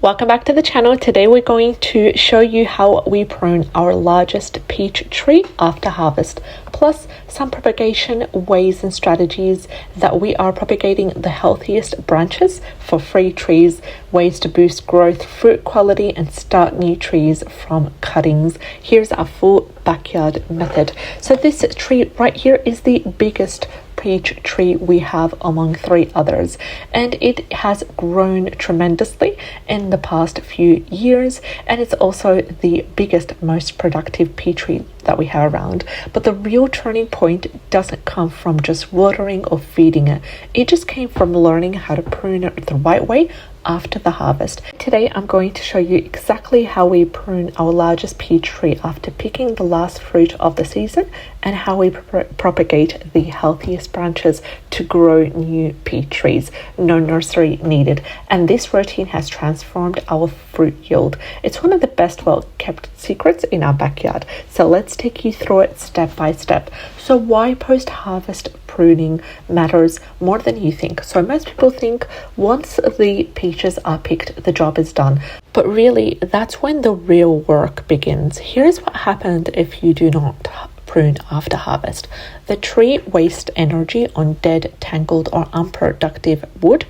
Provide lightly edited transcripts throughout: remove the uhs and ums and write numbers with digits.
Welcome back to the channel. Today we're going to show you how we prune our largest peach tree after harvest, plus some propagation ways and strategies that we are propagating the healthiest branches for free trees, ways to boost growth, fruit quality, and start new trees from cuttings. Here's our full backyard method. So this tree right here is the biggest peach tree we have among 3 others, and it has grown tremendously in the past few years, and it's also the biggest, most productive peach tree that we have around. But the real turning point doesn't come from just watering or feeding it. It just came from learning how to prune it the right way after the harvest. Today I'm going to show you exactly how we prune our largest peach tree after picking the last fruit of the season, and how we propagate the healthiest branches to grow new peach trees. No nursery needed, and this routine has transformed our fruit yield. It's one of the best well-kept secrets in our backyard, so let's take you through it step by step. So why post-harvest pruning matters more than you think. So most people think once the peaches are picked, the job is done, but really that's when the real work begins. Here's what happened if you do not prune after harvest. The tree wastes energy on dead, tangled, or unproductive wood.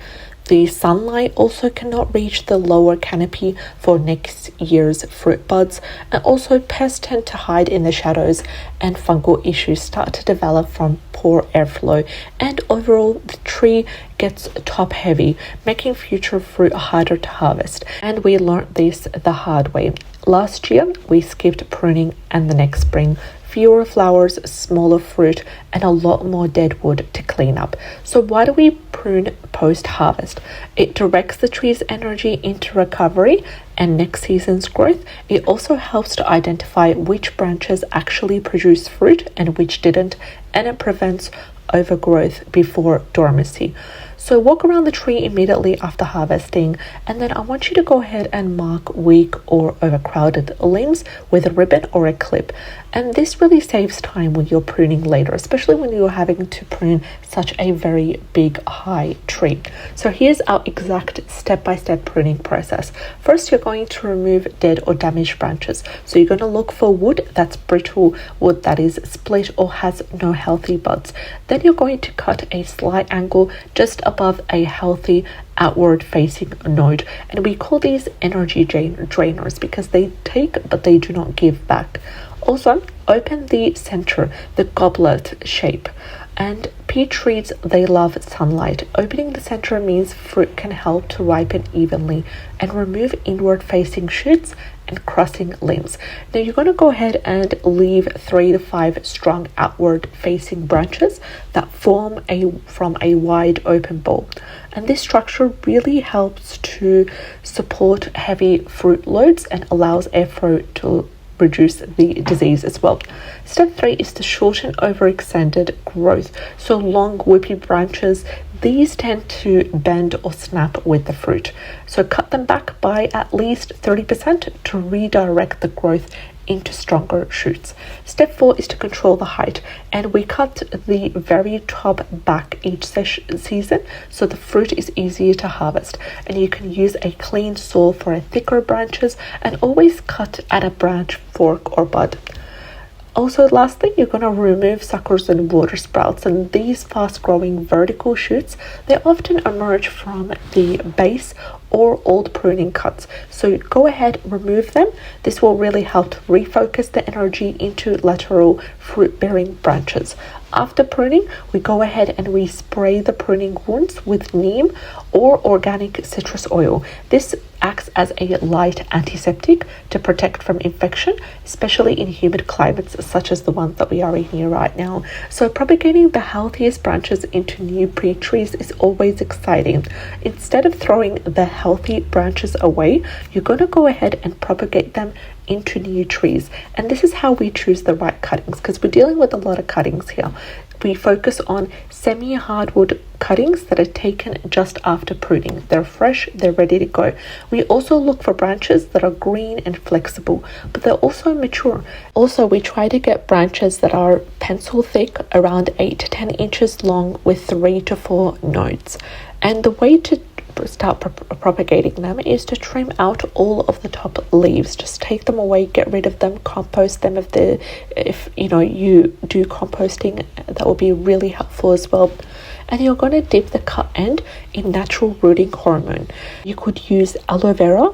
The sunlight also cannot reach the lower canopy for next year's fruit buds, and also pests tend to hide in the shadows, and fungal issues start to develop from poor airflow, and overall the tree gets top heavy, making future fruit harder to harvest. And we learned this the hard way. Last year we skipped pruning, and the next spring fewer flowers, smaller fruit, and a lot more dead wood to clean up. So why do we prune post-harvest? It directs the tree's energy into recovery and next season's growth. It also helps to identify which branches actually produce fruit and which didn't, and it prevents overgrowth before dormancy. So walk around the tree immediately after harvesting, and then I want you to go ahead and mark weak or overcrowded limbs with a ribbon or a clip. And this really saves time when you're pruning later, especially when you're having to prune such a very big, high tree. So here's our exact step-by-step pruning process. First, you're going to remove dead or damaged branches. So you're going to look for wood that's brittle, wood that is split or has no healthy buds. Then you're going to cut a slight angle just above a healthy outward facing node, and we call these energy drainers because they take but they do not give back. Also, open the center, the goblet shape. And peach trees, they love sunlight. Opening the center means fruit can help to ripen evenly and remove inward facing shoots and crossing limbs. Now you're going to go ahead and leave 3 to 5 strong outward facing branches that form from a wide open bowl. And this structure really helps to support heavy fruit loads and allows airflow to reduce the disease as well. Step 3 is to shorten overextended growth. So long whippy branches, these tend to bend or snap with the fruit. So cut them back by at least 30% to redirect the growth into stronger shoots. Step 4 is to control the height, and we cut the very top back each season so the fruit is easier to harvest, and you can use a clean saw for thicker branches, and always cut at a branch fork or bud. Also, lastly, you're going to remove suckers and water sprouts, and these fast-growing vertical shoots, they often emerge from the base or old pruning cuts. So go ahead, remove them. This will really help to refocus the energy into lateral fruit-bearing branches. After pruning, we go ahead and we spray the pruning wounds with Neem or organic citrus oil. This acts as a light antiseptic to protect from infection, especially in humid climates such as the one that we are in here right now. So propagating the healthiest branches into new peach trees is always exciting. Instead of throwing the healthy branches away, you're going to go ahead and propagate them into new trees. And this is how we choose the right cuttings, because we're dealing with a lot of cuttings here. We focus on semi-hardwood cuttings that are taken just after pruning. They're fresh, they're ready to go. We also look for branches that are green and flexible, but they're also mature. Also, we try to get branches that are pencil thick, around 8 to 10 inches long with 3 to 4 nodes. And the way to start propagating them is to trim out all of the top leaves. Just take them away, get rid of them, compost them. If you know you do composting, that will be really helpful as well. And you're going to dip the cut end in natural rooting hormone. You could use aloe vera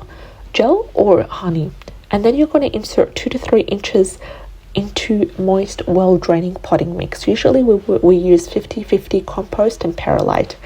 gel or honey, and then you're going to insert 2 to 3 inches into moist, well draining potting mix. Usually we use 50-50 compost and perlite.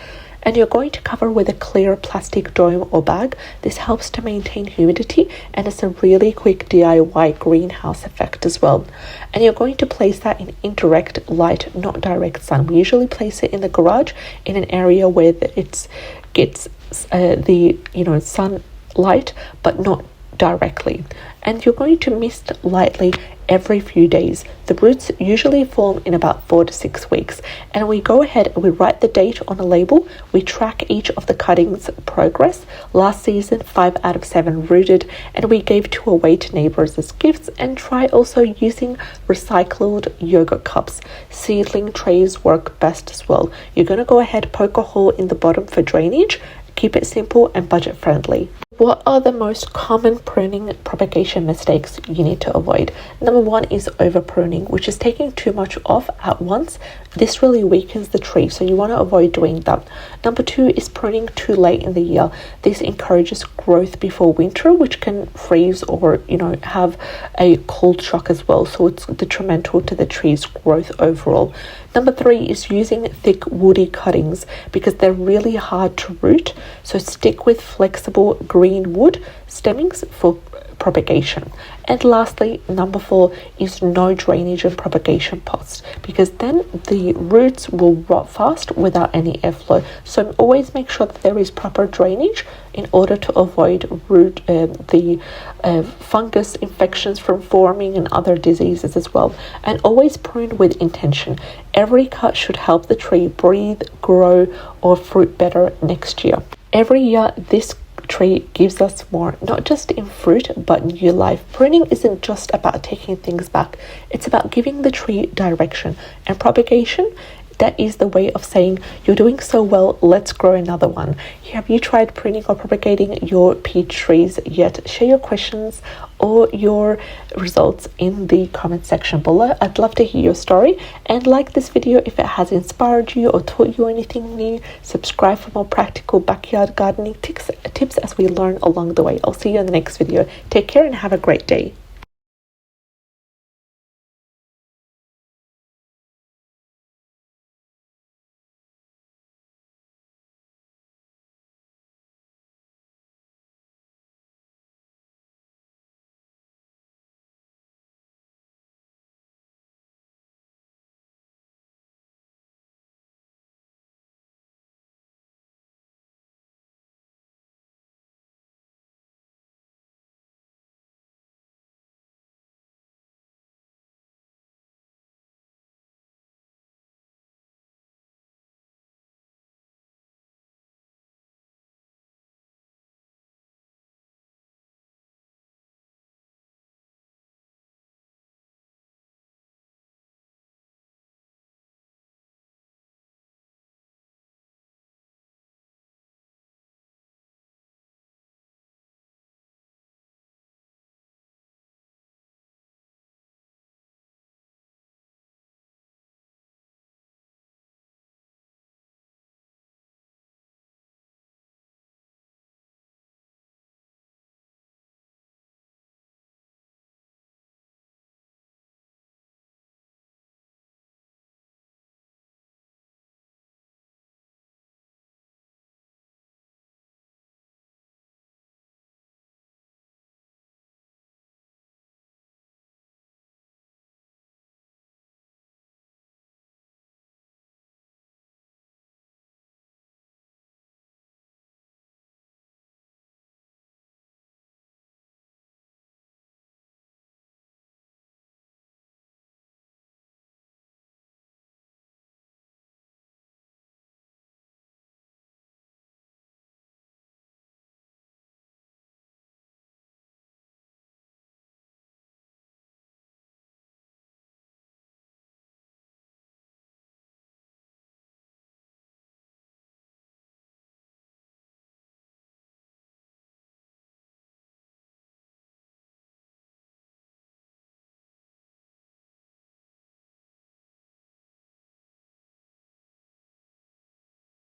And you're going to cover with a clear plastic dome or bag. This helps to maintain humidity, and it's a really quick DIY greenhouse effect as well. And you're going to place that in indirect light, not direct sun. We usually place it in the garage in an area where it gets the sunlight, but not directly. And you're going to mist lightly every few days. The roots usually form in about 4 to 6 weeks, and we go ahead and we write the date on a label. We track each of the cuttings' progress. Last season 5 out of 7 rooted, and we gave 2 away to neighbors as gifts. And try also using recycled yogurt cups. Seedling trays work best as well. You're going to go ahead, poke a hole in the bottom for drainage. Keep it simple and budget friendly. What are the most common pruning propagation mistakes you need to avoid? Number 1 is over-pruning, which is taking too much off at once. This really weakens the tree, so you want to avoid doing that. Number 2 is pruning too late in the year. This encourages growth before winter, which can freeze or have a cold shock as well, so it's detrimental to the tree's growth overall. Number 3 is using thick woody cuttings because they're really hard to root, so stick with flexible green wood stemmings for propagation. And lastly, number 4 is no drainage in propagation pots, because then the roots will rot fast without any airflow. So always make sure that there is proper drainage in order to avoid the fungus infections from forming and other diseases as well. And always prune with intention. Every cut should help the tree breathe, grow, or fruit better next year. Every year, this tree gives us more, not just in fruit but new life. Pruning isn't just about taking things back, it's about giving the tree direction. And propagation, that is the way of saying you're doing so well, let's grow another one. Have you tried pruning or propagating your peach trees yet? Share your questions or your results in the comment section below. I'd love to hear your story, and like this video if it has inspired you or taught you anything new. Subscribe for more practical backyard gardening tips as we learn along the way. I'll see you in the next video. Take care and have a great day.